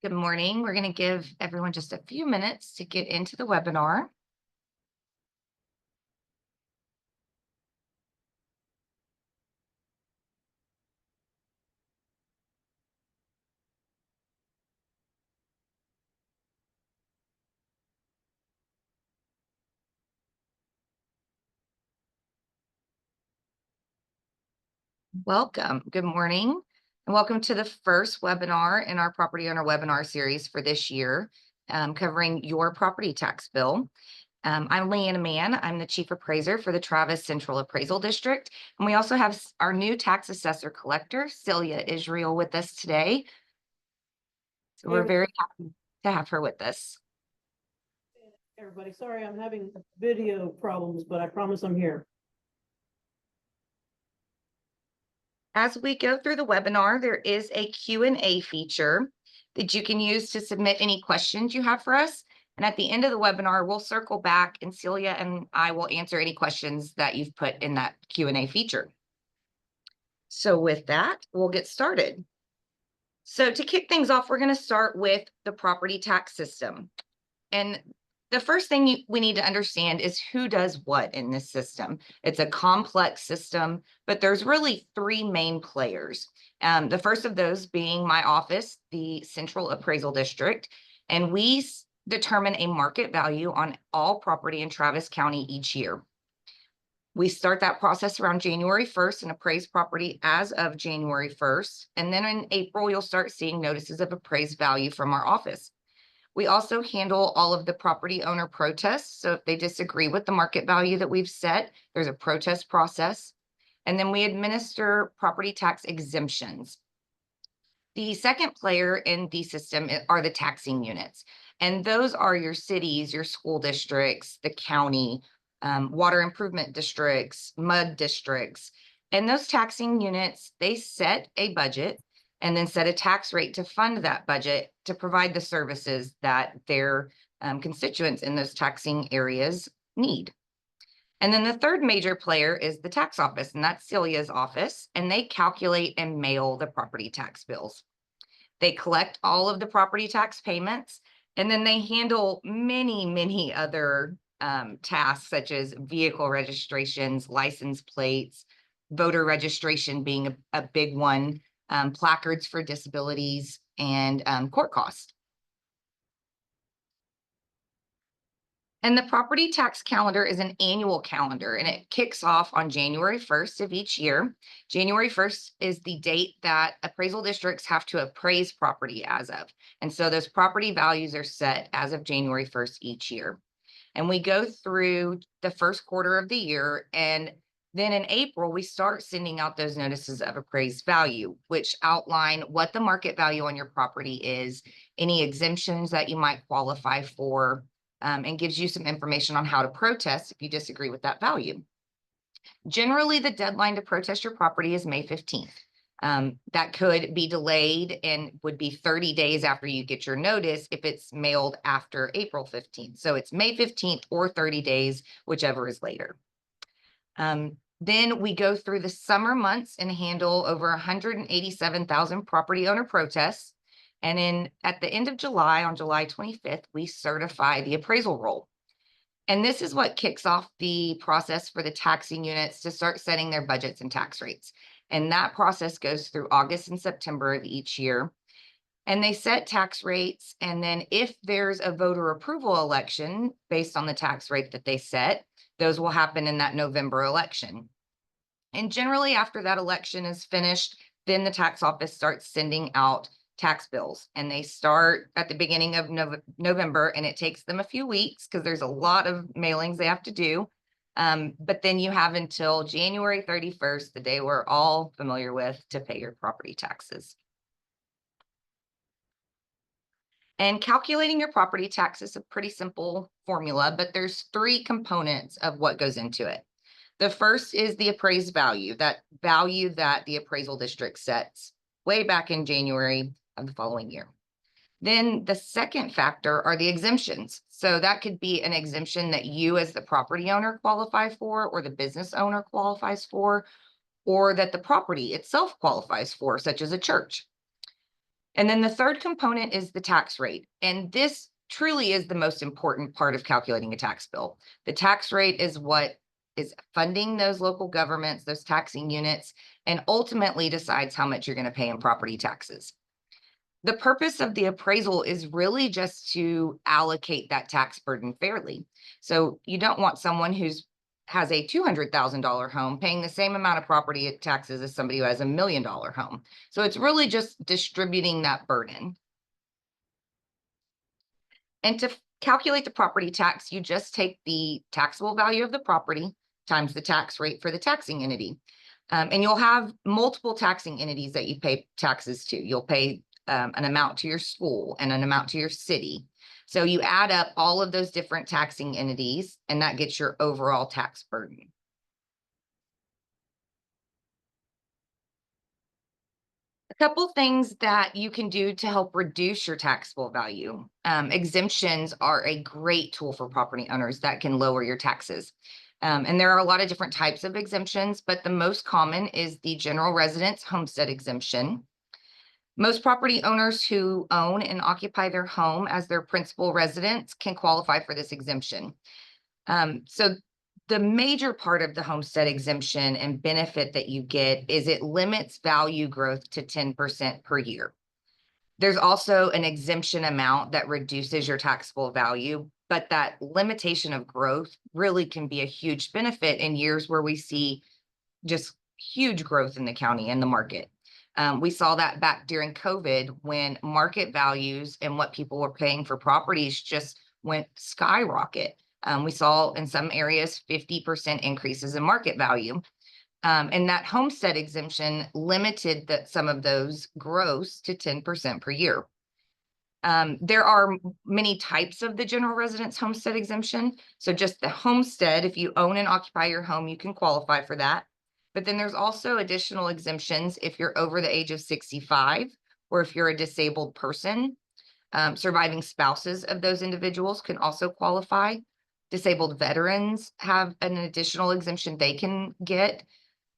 Good morning. We're going to give everyone just a few minutes to get into the webinar. Welcome. Good morning. And welcome to the first webinar in our property owner webinar series for this year, covering your property tax bill. I'm Leana Mann. I'm the Chief Appraiser for the Travis Central Appraisal District. And we also have our new tax assessor collector, Celia Israel, with us today. So we're very happy to have her with us. Everybody, sorry, I'm having video problems, but I promise I'm here. As we go through the webinar, there is a Q&A feature that you can use to submit any questions you have for us. And at the end of the webinar, we'll circle back and Celia and I will answer any questions that you've put in that Q&A feature. So with that, we'll get started. So to kick things off, we're going to start with the property tax system. And the first thing we need to understand is who does what in this system. It's a complex system, but there's really three main players. The first of those being my office, the Central Appraisal District, and we determine a market value on all property in Travis County each year. We start that process around January 1st and appraise property as of January 1st. And then in April, you'll start seeing notices of appraised value from our office. We also handle all of the property owner protests. So if they disagree with the market value that we've set, there's a protest process. And then we administer property tax exemptions. The second player in the system are the taxing units. And those are your cities, your school districts, the county, water improvement districts, mud districts. And those taxing units, they set a budget and then set a tax rate to fund that budget to provide the services that their constituents in those taxing areas need. And then the third major player is the tax office, and that's Celia's office, and they calculate and mail the property tax bills. They collect all of the property tax payments, and then they handle many other tasks, such as vehicle registrations, license plates, voter registration being a big one, placards for disabilities, and court costs. And the property tax calendar is an annual calendar, and it kicks off on January 1st of each year. January 1st is the date that appraisal districts have to appraise property as of. And so those property values are set as of January 1st each year. And we go through the first quarter of the year, and then in April, we start sending out those notices of appraised value, which outline what the market value on your property is, any exemptions that you might qualify for, and gives you some information on how to protest if you disagree with that value. Generally, the deadline to protest your property is May 15th. That could be delayed and would be 30 days after you get your notice if it's mailed after April 15th. So it's May 15th or 30 days, whichever is later. Then we go through the summer months and handle over 187,000 property owner protests. And at the end of July, on July 25th, we certify the appraisal roll. And this is what kicks off the process for the taxing units to start setting their budgets and tax rates. And that process goes through August and September of each year. And they set tax rates. And then if there's a voter approval election based on the tax rate that they set, those will happen in that November election. And generally after that election is finished, then the tax office starts sending out tax bills, and they start at the beginning of November, and it takes them a few weeks because there's a lot of mailings they have to do. But then you have until January 31st, the day we're all familiar with, to pay your property taxes. And calculating your property tax is a pretty simple formula, but there's three components of what goes into it. The first is the appraised value, that value that the appraisal district sets way back in January of the following year. Then the second factor are the exemptions. So that could be an exemption that you as the property owner qualify for, or the business owner qualifies for, or that the property itself qualifies for, such as a church. And then the third component is the tax rate. And this truly is the most important part of calculating a tax bill. The tax rate is what is funding those local governments, those taxing units, and ultimately decides how much you're going to pay in property taxes. The purpose of the appraisal is really just to allocate that tax burden fairly. So you don't want someone who's has a $200,000 home paying the same amount of property taxes as somebody who has $1 million home. So it's really just distributing that burden. And to calculate the property tax, you just take the taxable value of the property times the tax rate for the taxing entity. And you'll have multiple taxing entities that you pay taxes to. You'll pay an amount to your school and an amount to your city. So you add up all of those different taxing entities, and that gets your overall tax burden. A couple things that you can do to help reduce your taxable value. Exemptions are a great tool for property owners that can lower your taxes. And there are a lot of different types of exemptions, but the most common is the general residence homestead exemption. Most property owners who own and occupy their home as their principal residence can qualify for this exemption. So the major part of the homestead exemption and benefit that you get is it limits value growth to 10% per year. There's also an exemption amount that reduces your taxable value, but that limitation of growth really can be a huge benefit in years where we see just huge growth in the county and the market. We saw that back during COVID when market values and what people were paying for properties just went skyrocket. We saw in some areas 50% increases in market value. And that homestead exemption limited some of those growths to 10% per year. There are many types of the general residence homestead exemption. So just the homestead, if you own and occupy your home, you can qualify for that. But then there's also additional exemptions if you're over the age of 65 or if you're a disabled person. Surviving spouses of those individuals can also qualify. Disabled veterans have an additional exemption they can get.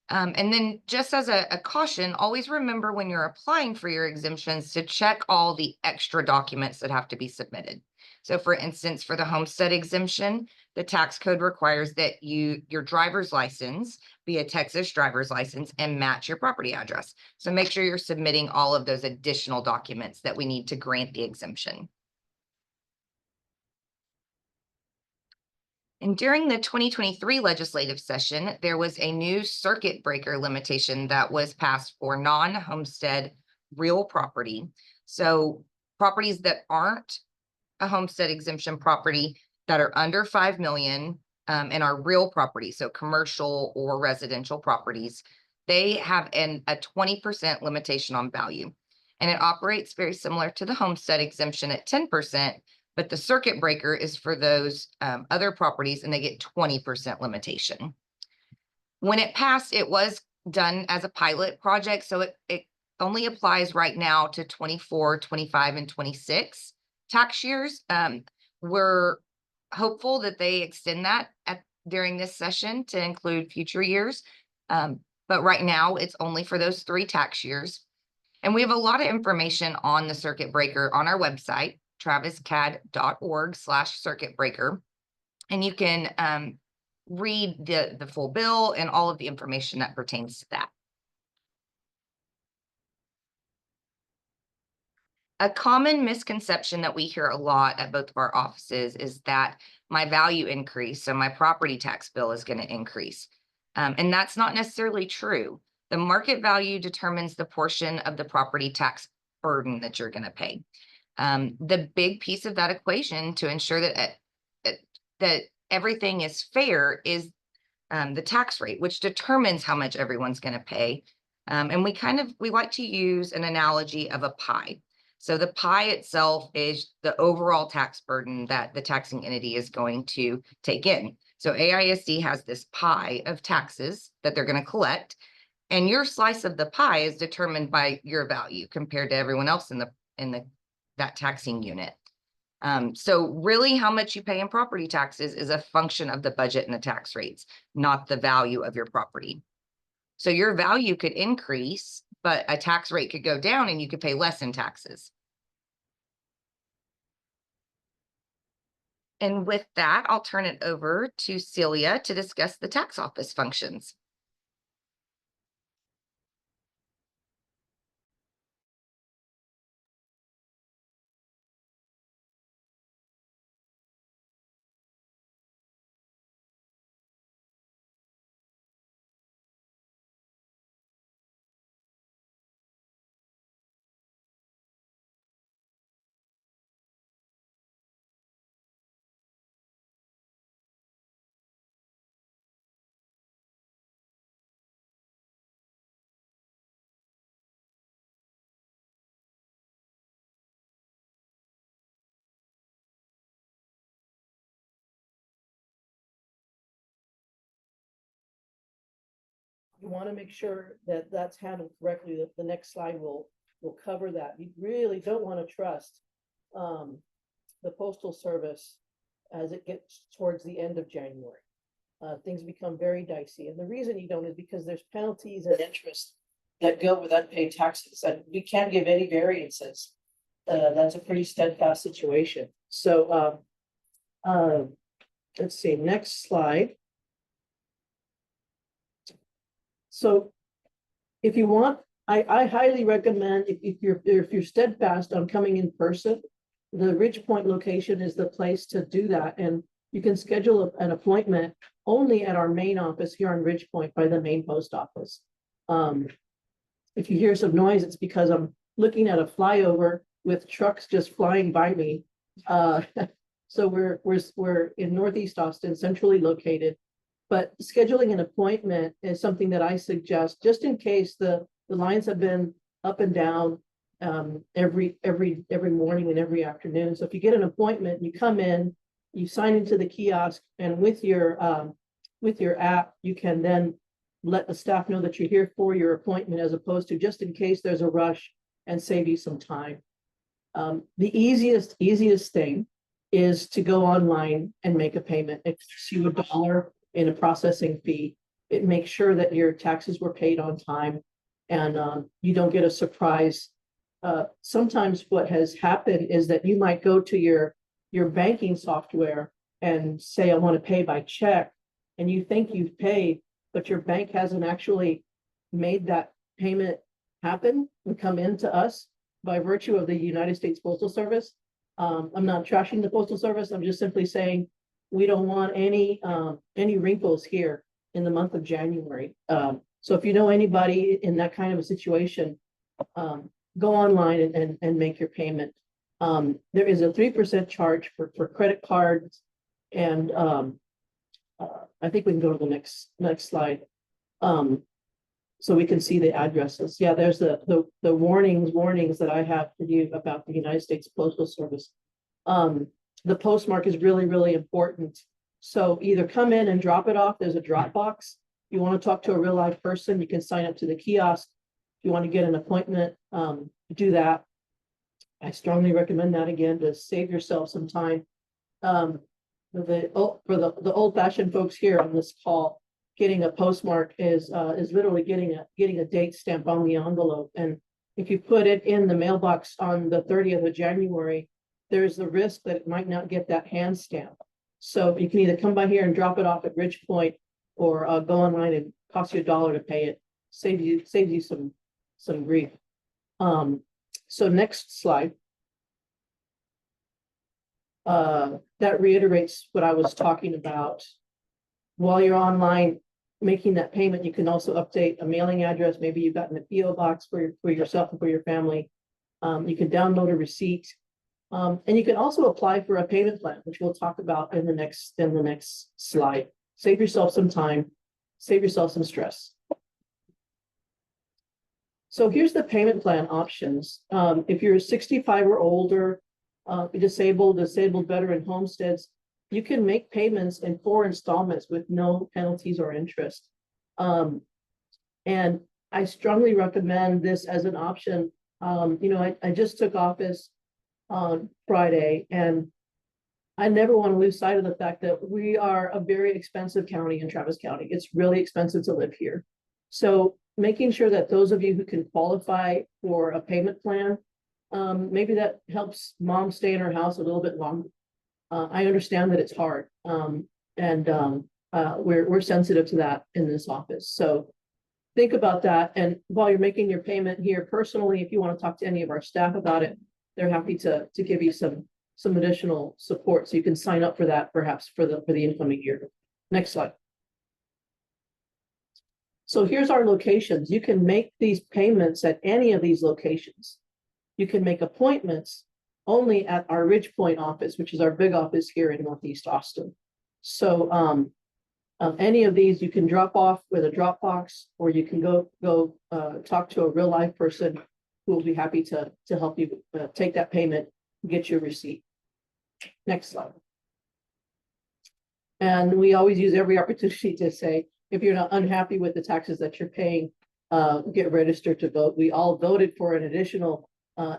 And then just as a caution, always remember when you're applying for your exemptions to check all the extra documents that have to be submitted. So for instance, for the homestead exemption, the tax code requires that your driver's license be a Texas driver's license and match your property address. So make sure you're submitting all of those additional documents that we need to grant the exemption. And during the 2023 legislative session, there was a new circuit breaker limitation that was passed for non-homestead real property. So properties that aren't a homestead exemption property that are under 5 million and are real property, so commercial or residential properties, they have a 20% limitation on value. And it operates very similar to the homestead exemption at 10%, but the circuit breaker is for those other properties and they get 20% limitation. When it passed, it was done as a pilot project, so it only applies right now to 24, 25, and 26 tax years. We're hopeful that they extend that during this session to include future years. But right now it's only for those 3 tax years. And we have a lot of information on the circuit breaker on our website, traviscad.org/circuit breaker. And you can read the full bill and all of the information that pertains to that. A common misconception that we hear a lot at both of our offices is that my value increased, so my property tax bill is going to increase. And that's not necessarily true. The market value determines the portion of the property tax burden that you're going to pay. The big piece of that equation to ensure that everything is fair is the tax rate, which determines how much everyone's going to pay. And we like to use an analogy of a pie. So the pie itself is the overall tax burden that the taxing entity is going to take in. So AISD has this pie of taxes that they're going to collect, and your slice of the pie is determined by your value compared to everyone else in that taxing unit. So really how much you pay in property taxes is a function of the budget and the tax rates, not the value of your property. So your value could increase, but a tax rate could go down and you could pay less in taxes. And with that, I'll turn it over to Celia to discuss the tax office functions. You want to make sure that that's handled correctly, that the next slide will cover that. You really don't want to trust the Postal Service as it gets towards the end of January. Things become very dicey. And the reason you don't is because there's penalties and interest that go with unpaid taxes, and we can't give any variances. That's a pretty steadfast situation. So let's see, next slide. So if you want, I highly recommend if you're steadfast on coming in person, the Ridgepoint location is the place to do that. And you can schedule an appointment only at our main office here on Ridgepoint by the main post office. If you hear some noise, it's because I'm looking at a flyover with trucks just flying by me. So we're in Northeast Austin, centrally located. But scheduling an appointment is something that I suggest, just in case the lines have been up and down every morning and every afternoon. So if you get an appointment, you come in, you sign into the kiosk, and with your app, you can then let the staff know that you're here for your appointment, as opposed to just in case there's a rush, and save you some time. The easiest thing is to go online and make a payment. It costs you $1 in a processing fee. It makes sure that your taxes were paid on time, and you don't get a surprise. Sometimes what has happened is that you might go to your banking software and say, I want to pay by check, and you think you've paid, but your bank hasn't actually made that payment happen and come into us by virtue of the United States Postal Service. I'm not trashing the Postal Service. I'm just simply saying we don't want any wrinkles here in the month of January. So if you know anybody in that kind of a situation, go online and make your payment. There is a 3% charge for credit cards, and I think we can go to the next slide. So we can see the addresses. Yeah, there's the warnings that I have for you about the United States Postal Service. The postmark is really, really important. So either come in and drop it off. There's a drop box. If you want to talk to a real live person, you can sign up to the kiosk. If you want to get an appointment, do that. I strongly recommend that, again, to save yourself some time. For the old-fashioned folks here on this call, getting a postmark is literally getting a date stamp on the envelope. And if you put it in the mailbox on the 30th of January, there's the risk that it might not get that hand stamp. So you can either come by here and drop it off at Ridgepoint, or go online and cost you $1 to pay it. Saves you some grief. So next slide. That reiterates what I was talking about. While you're online making that payment, you can also update a mailing address. Maybe you've gotten a PO box for yourself and for your family. You can download a receipt, and you can also apply for a payment plan, which we'll talk about in the next slide. Save yourself some time, save yourself some stress. So here's the payment plan options. If you're 65 or older, disabled veteran homesteads, you can make payments in 4 installments with no penalties or interest. And I strongly recommend this as an option. I just took office on Friday, and I never want to lose sight of the fact that we are a very expensive county in Travis County. It's really expensive to live here. So making sure that those of you who can qualify for a payment plan, maybe that helps mom stay in her house a little bit longer. I understand that it's hard, and we're sensitive to that in this office. So think about that. And while you're making your payment here personally, if you want to talk to any of our staff about it, they're happy to give you some additional support. So you can sign up for that perhaps for the incoming year. Next slide. So here's our locations. You can make these payments at any of these locations. You can make appointments only at our Ridgepoint office, which is our big office here in Northeast Austin. So any of these you can drop off with a Dropbox, or you can go talk to a real live person who will be happy to help you take that payment, get your receipt. Next slide. And we always use every opportunity to say, if you're not unhappy with the taxes that you're paying, get registered to vote. We all voted for an additional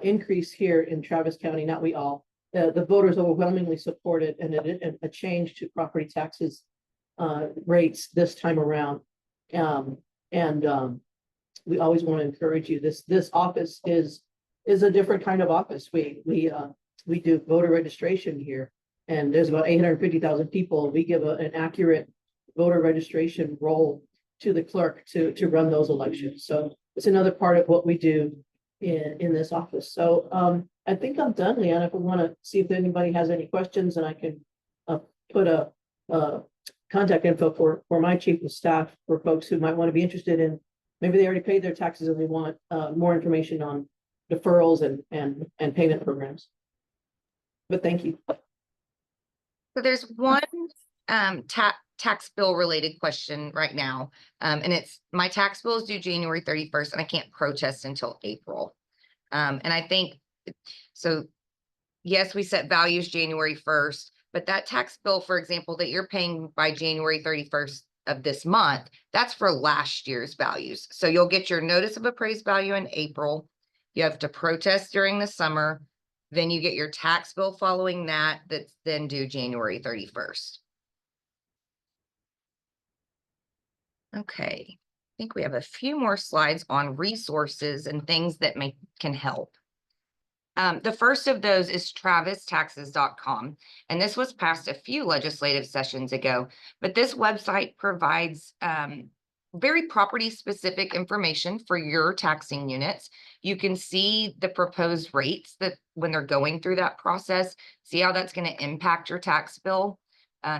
increase here in Travis County. Not we all. The voters overwhelmingly supported a change to property taxes rates this time around. We always want to encourage you. This office is a different kind of office. We do voter registration here, and there's about 850,000 people. We give an accurate voter registration roll to the clerk to run those elections. So it's another part of what we do in this office. So I think I'm done, Leanna. If we want to see if anybody has any questions, and I can put a contact info for my chief of staff for folks who might want to be interested in, maybe they already paid their taxes and they want more information on deferrals and payment programs. But thank you. So there's one tax bill related question right now. And it's, my tax bill is due January 31st and I can't protest until April. And I think, so yes, we set values January 1st, but that tax bill, for example, that you're paying by January 31st of this month, that's for last year's values. So you'll get your notice of appraised value in April. You have to protest during the summer. Then you get your tax bill following that, that's then due January 31st. Okay, I think we have a few more slides on resources and things that can help. The first of those is travistaxes.com, and this was passed a few legislative sessions ago, but this website provides very property specific information for your taxing units. You can see the proposed rates that when they're going through that process, see how that's going to impact your tax bill.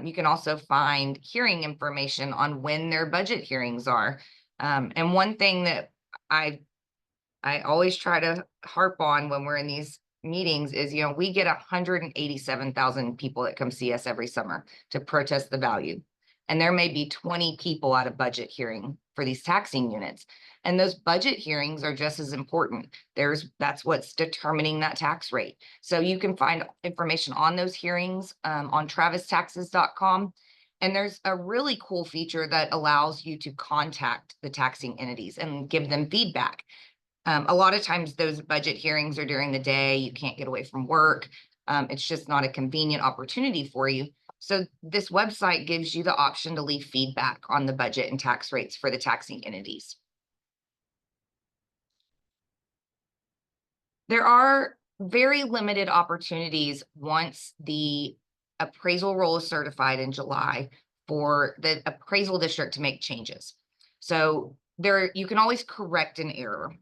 You can also find hearing information on when their budget hearings are. And one thing that I always try to harp on when we're in these meetings is, you know, we get 187,000 people that come see us every summer to protest the value. And there may be 20 people at a budget hearing for these taxing units. And those budget hearings are just as important. That's what's determining that tax rate. So you can find information on those hearings on travistaxes.com. And there's a really cool feature that allows you to contact the taxing entities and give them feedback. A lot of times those budget hearings are during the day. You can't get away from work. It's just not a convenient opportunity for you. So this website gives you the option to leave feedback on the budget and tax rates for the taxing entities. There are very limited opportunities once the appraisal roll is certified in July for the appraisal district to make changes. So you can always correct an error.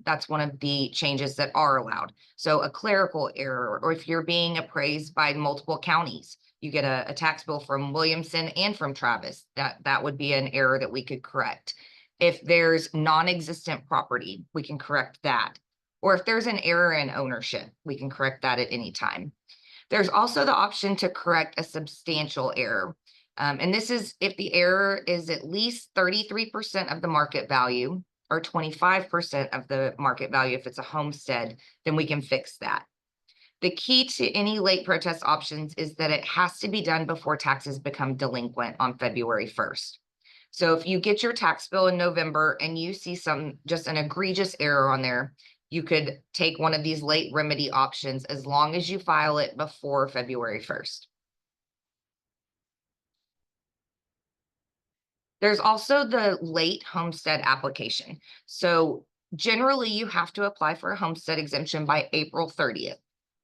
That's one of the changes that are allowed. So a clerical error, or if you're being appraised by multiple counties, you get a tax bill from Williamson and from Travis, that would be an error that we could correct. If there's non-existent property, we can correct that. Or if there's an error in ownership, we can correct that at any time. There's also the option to correct a substantial error. And this is if the error is at least 33% of the market value, or 25% of the market value. If it's a homestead, then we can fix that. The key to any late protest options is that it has to be done before taxes become delinquent on February 1st. So if you get your tax bill in November and you see just an egregious error on there, you could take one of these late remedy options as long as you file it before February 1st. There's also the late homestead application. So generally you have to apply for a homestead exemption by April 30th.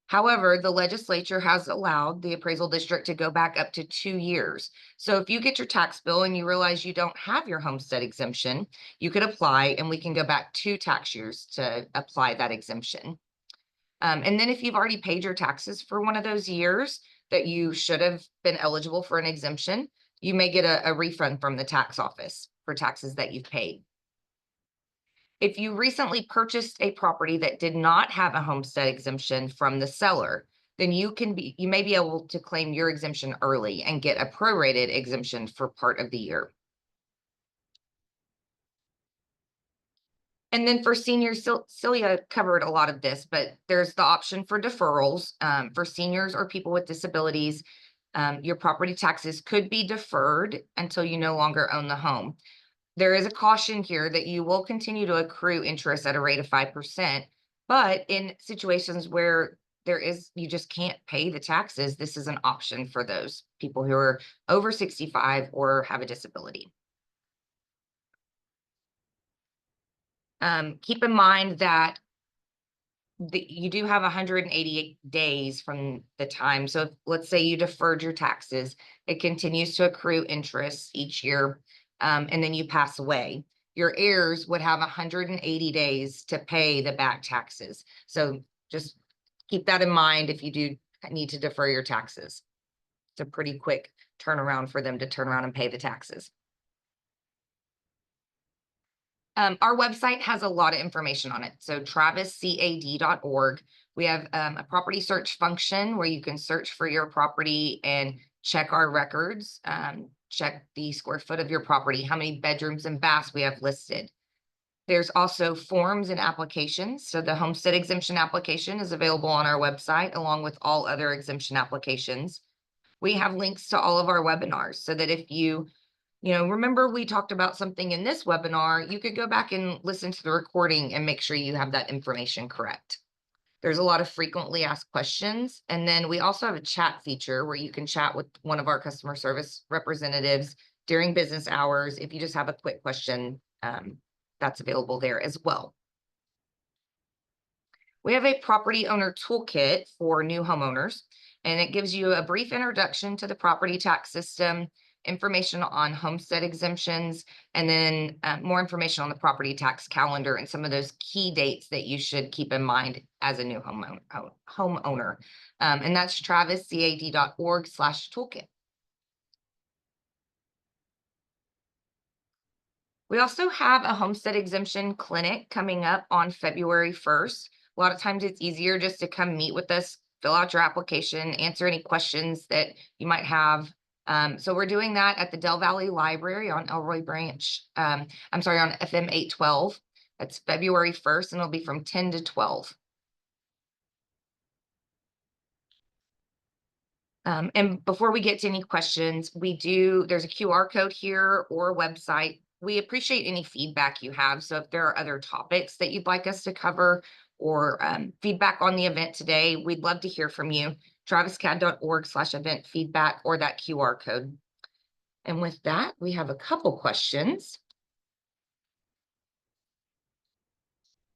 However, the legislature has allowed the appraisal district to go back up to 2 years. So if you get your tax bill and you realize you don't have your homestead exemption, you could apply and we can go back 2 tax years to apply that exemption. And then if you've already paid your taxes for one of those years that you should have been eligible for an exemption, you may get a refund from the tax office for taxes that you've paid. If you recently purchased a property that did not have a homestead exemption from the seller, then you may be able to claim your exemption early and get a prorated exemption for part of the year. And then for seniors, Celia covered a lot of this, but there's the option for deferrals. For seniors or people with disabilities, your property taxes could be deferred until you no longer own the home. There is a caution here that you will continue to accrue interest at a rate of 5%, but in situations where you just can't pay the taxes, this is an option for those people who are over 65 or have a disability. Keep in mind that you do have 188 days from the time. So if, let's say you deferred your taxes, it continues to accrue interest each year, and then you pass away. Your heirs would have 180 days to pay the back taxes. So just keep that in mind if you do need to defer your taxes. It's a pretty quick turnaround for them to turn around and pay the taxes. Our website has a lot of information on it. So traviscad.org. We have a property search function where you can search for your property and check our records, check the square foot of your property, how many bedrooms and baths we have listed. There's also forms and applications. So the homestead exemption application is available on our website along with all other exemption applications. We have links to all of our webinars so that if you remember we talked about something in this webinar, you could go back and listen to the recording and make sure you have that information correct. There's a lot of frequently asked questions. And then we also have a chat feature where you can chat with one of our customer service representatives during business hours. If you just have a quick question, that's available there as well. We have a property owner toolkit for new homeowners, and it gives you a brief introduction to the property tax system, information on homestead exemptions, and then more information on the property tax calendar and some of those key dates that you should keep in mind as a new homeowner. And that's traviscad.org/toolkit. We also have a homestead exemption clinic coming up on February 1st. A lot of times it's easier just to come meet with us, fill out your application, answer any questions that you might have. So we're doing that at the Del Valley Library on Elroy Branch. I'm sorry, on FM 812. That's February 1st, and it'll be from 10 to 12. And before we get to any questions, there's a QR code here or a website. We appreciate any feedback you have. So if there are other topics that you'd like us to cover or feedback on the event today, we'd love to hear from you. traviscad.org/event feedback or that QR code. And with that, we have a couple questions.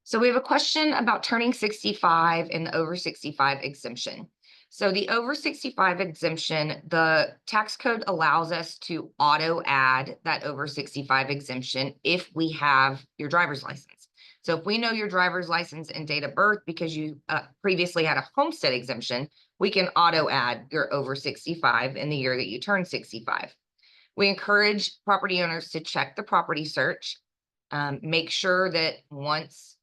So we have a question about turning 65 and the over 65 exemption. So the over 65 exemption, the tax code allows us to auto add that over 65 exemption if we have your driver's license. So if we know your driver's license and date of birth because you previously had a homestead exemption, we can auto add your over 65 in the year that you turn 65. We encourage property owners to check the property search, make sure that once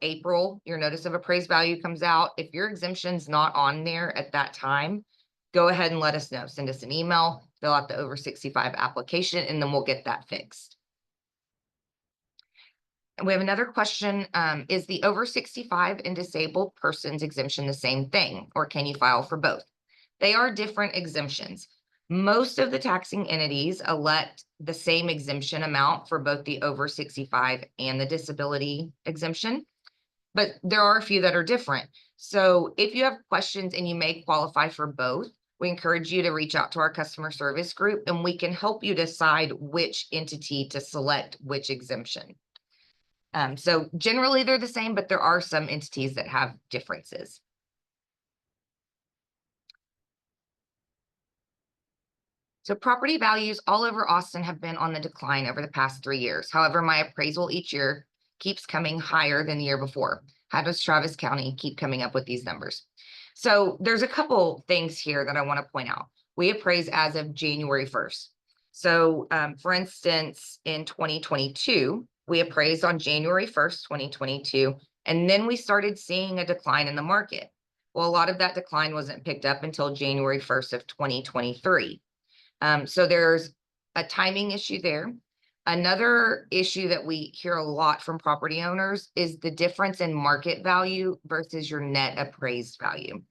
April, your notice of appraised value comes out. If your exemption's not on there at that time, go ahead and let us know. Send us an email, fill out the over 65 application, and then we'll get that fixed. And we have another question. Is the over 65 and disabled persons exemption the same thing, or can you file for both? They are different exemptions. Most of the taxing entities elect the same exemption amount for both the over 65 and the disability exemption, but there are a few that are different. So if you have questions and you may qualify for both, we encourage you to reach out to our customer service group and we can help you decide which entity to select which exemption. So generally they're the same, but there are some entities that have differences. So property values all over Austin have been on the decline over the past 3 years. However, my appraisal each year keeps coming higher than the year before. How does Travis County keep coming up with these numbers? So there's a couple things here that I want to point out. We appraise as of January 1st. So for instance, in 2022, we appraised on January 1st, 2022, and then we started seeing a decline in the market. Well, a lot of that decline wasn't picked up until January 1st of 2023. So there's a timing issue there. Another issue that we hear a lot from property owners is the difference in market value versus your net appraised value.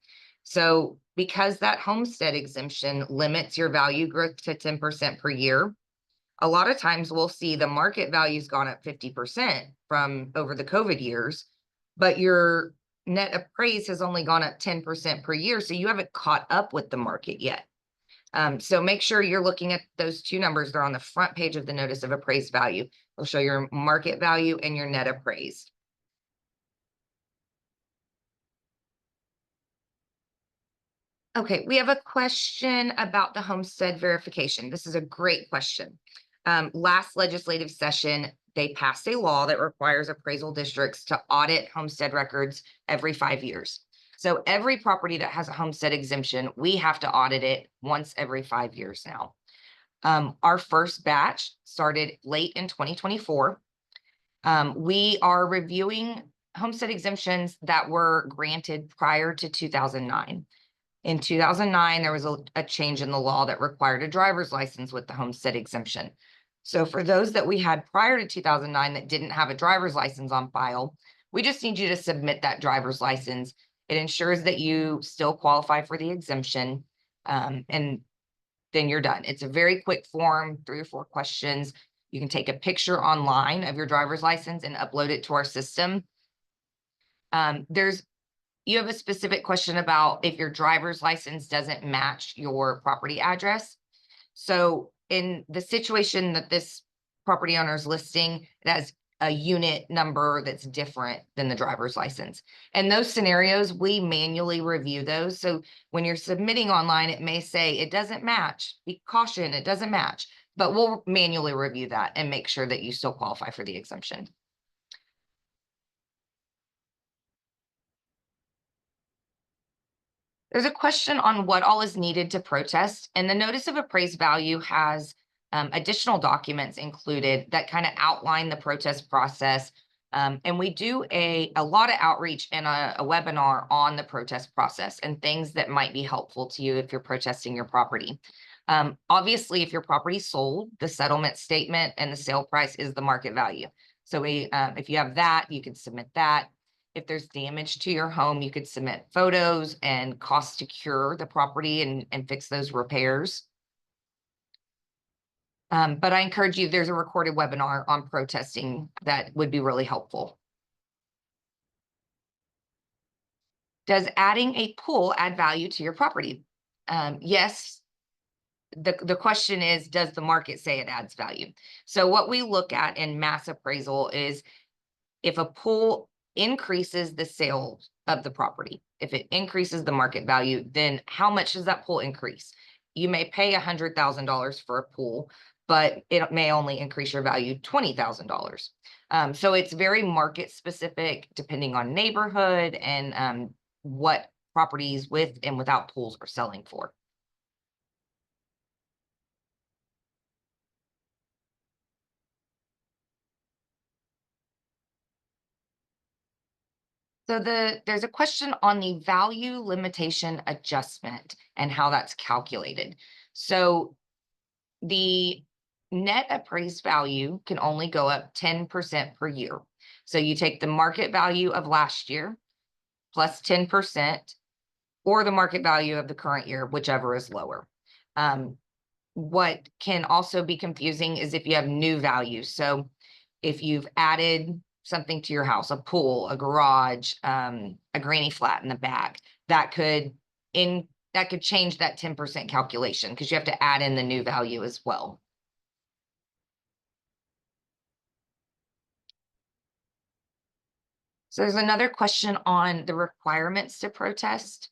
So because that homestead exemption limits your value growth to 10% per year, a lot of times we'll see the market value's gone up 50% from over the COVID years, but your net appraised has only gone up 10% per year. So you haven't caught up with the market yet. So make sure you're looking at those two numbers. They're on the front page of the notice of appraised value. It'll show your market value and your net appraised. Okay, we have a question about the homestead verification. This is a great question. Last legislative session, they passed a law that requires appraisal districts to audit homestead records every 5 years. So every property that has a homestead exemption, we have to audit it once every 5 years now. Our first batch started late in 2024. We are reviewing homestead exemptions that were granted prior to 2009. In 2009, there was a change in the law that required a driver's license with the homestead exemption. So for those that we had prior to 2009 that didn't have a driver's license on file, we just need you to submit that driver's license. It ensures that you still qualify for the exemption, and then you're done. It's a very quick form, 3 or 4 questions. You can take a picture online of your driver's license and upload it to our system. You have a specific question about if your driver's license doesn't match your property address. So in the situation that this property owner is listing, it has a unit number that's different than the driver's license. And those scenarios, we manually review those. So when you're submitting online, it may say it doesn't match. Be caution, it doesn't match. But we'll manually review that and make sure that you still qualify for the exemption. There's a question on what all is needed to protest, and the notice of appraised value has additional documents included that kind of outline the protest process. And we do a lot of outreach and a webinar on the protest process and things that might be helpful to you if you're protesting your property. Obviously, if your property sold, the settlement statement and the sale price is the market value. So if you have that, you can submit that. If there's damage to your home, you could submit photos and costs to cure the property and fix those repairs. But I encourage you, there's a recorded webinar on protesting that would be really helpful. Does adding a pool add value to your property? Yes. The question is, does the market say it adds value? So what we look at in mass appraisal is if a pool increases the sales of the property, if it increases the market value, then how much does that pool increase? You may pay $100,000 for a pool, but it may only increase your value $20,000. So it's very market specific depending on neighborhood and what properties with and without pools are selling for. So there's a question on the value limitation adjustment and how that's calculated. So the net appraised value can only go up 10% per year. So you take the market value of last year plus 10%, or the market value of the current year, whichever is lower. What can also be confusing is if you have new values. So if you've added something to your house, a pool, a garage, a granny flat in the back, that could that could change that 10% calculation because you have to add in the new value as well. So there's another question on the requirements to protest.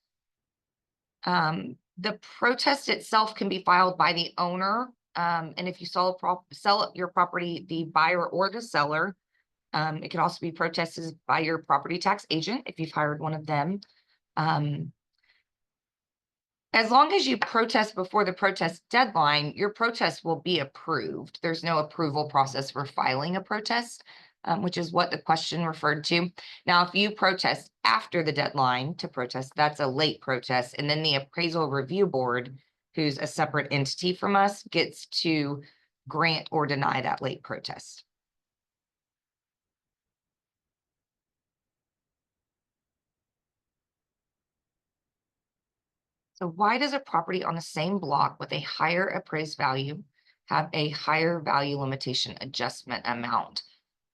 The protest itself can be filed by the owner. And if you sell your property, the buyer or the seller, it can also be protested by your property tax agent if you've hired one of them. As long as you protest before the protest deadline, your protest will be approved. There's no approval process for filing a protest, which is what the question referred to. Now, if you protest after the deadline to protest, that's a late protest. And then the appraisal review board, who's a separate entity from us, gets to grant or deny that late protest. So why does a property on the same block with a higher appraised value have a higher value limitation adjustment amount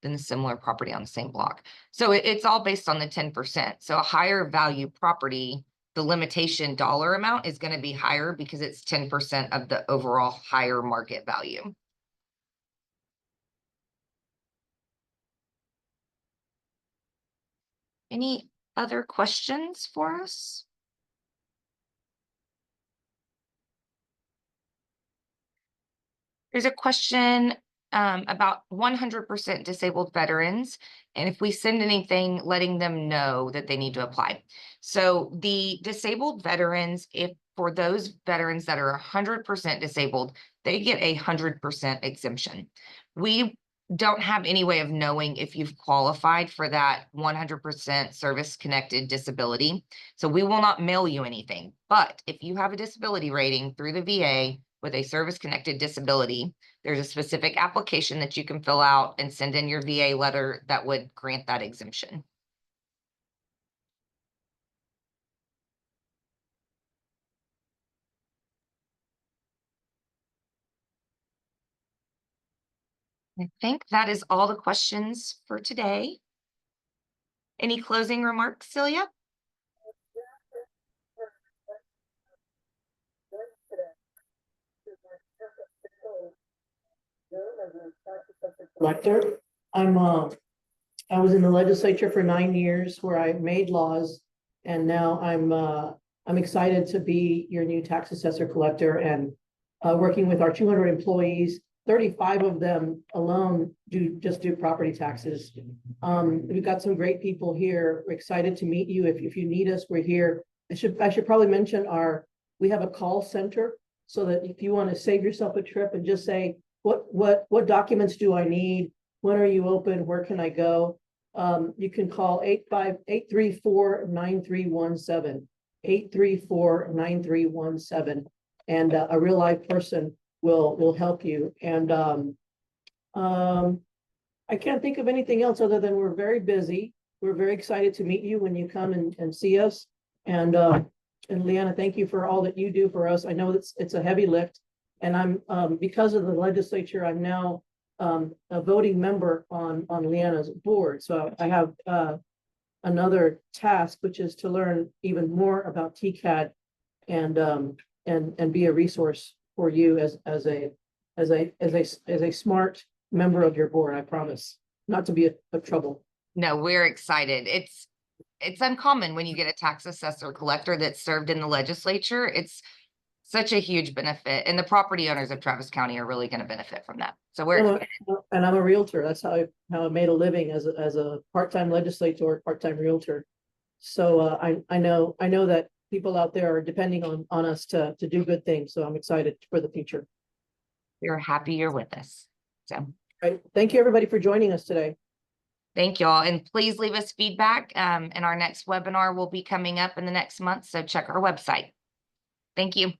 than the similar property on the same block? So it's all based on the 10%. So a higher value property, the limitation dollar amount is going to be higher because it's 10% of the overall higher market value. Any other questions for us? There's a question about 100% disabled veterans, and if we send anything letting them know that they need to apply. So the disabled veterans, if for those veterans that are 100% disabled, they get a 100% exemption. We don't have any way of knowing if you've qualified for that 100% service-connected disability. So we will not mail you anything. But if you have a disability rating through the VA with a service-connected disability, there's a specific application that you can fill out and send in your VA letter that would grant that exemption. I think that is all the questions for today. Any closing remarks, Celia? Collector. I was in the legislature for 9 years where I made laws, and now I'm excited to be your new tax assessor collector and working with our 200 employees. 35 of them alone just do property taxes. We've got some great people here. We're excited to meet you. If you need us, we're here. I should probably mention we have a call center so that if you want to save yourself a trip and just say, what documents do I need? When are you open? Where can I go? You can call 834-9317, 834-9317, and a real live person will help you. And I can't think of anything else other than we're very busy. We're very excited to meet you when you come and see us. And Leana, thank you for all that you do for us. I know it's a heavy lift. And I'm because of the legislature, I'm now a voting member on Leana's board. So I have another task, which is to learn even more about TCAD and be a resource for you as a smart member of your board. I promise not to be a trouble. No, we're excited. It's uncommon when you get a tax assessor collector that served in the legislature. It's such a huge benefit, and the property owners of Travis County are really going to benefit from that. So we're excited. And I'm a realtor. That's how I made a living as a part-time legislator, part-time realtor. So I know that people out there are depending on us to do good things. So I'm excited for the future. We're happy you're with us. So right. Thank you everybody for joining us today. Thank y'all. And please leave us feedback. And our next webinar will be coming up in the next month. So check our website. Thank you.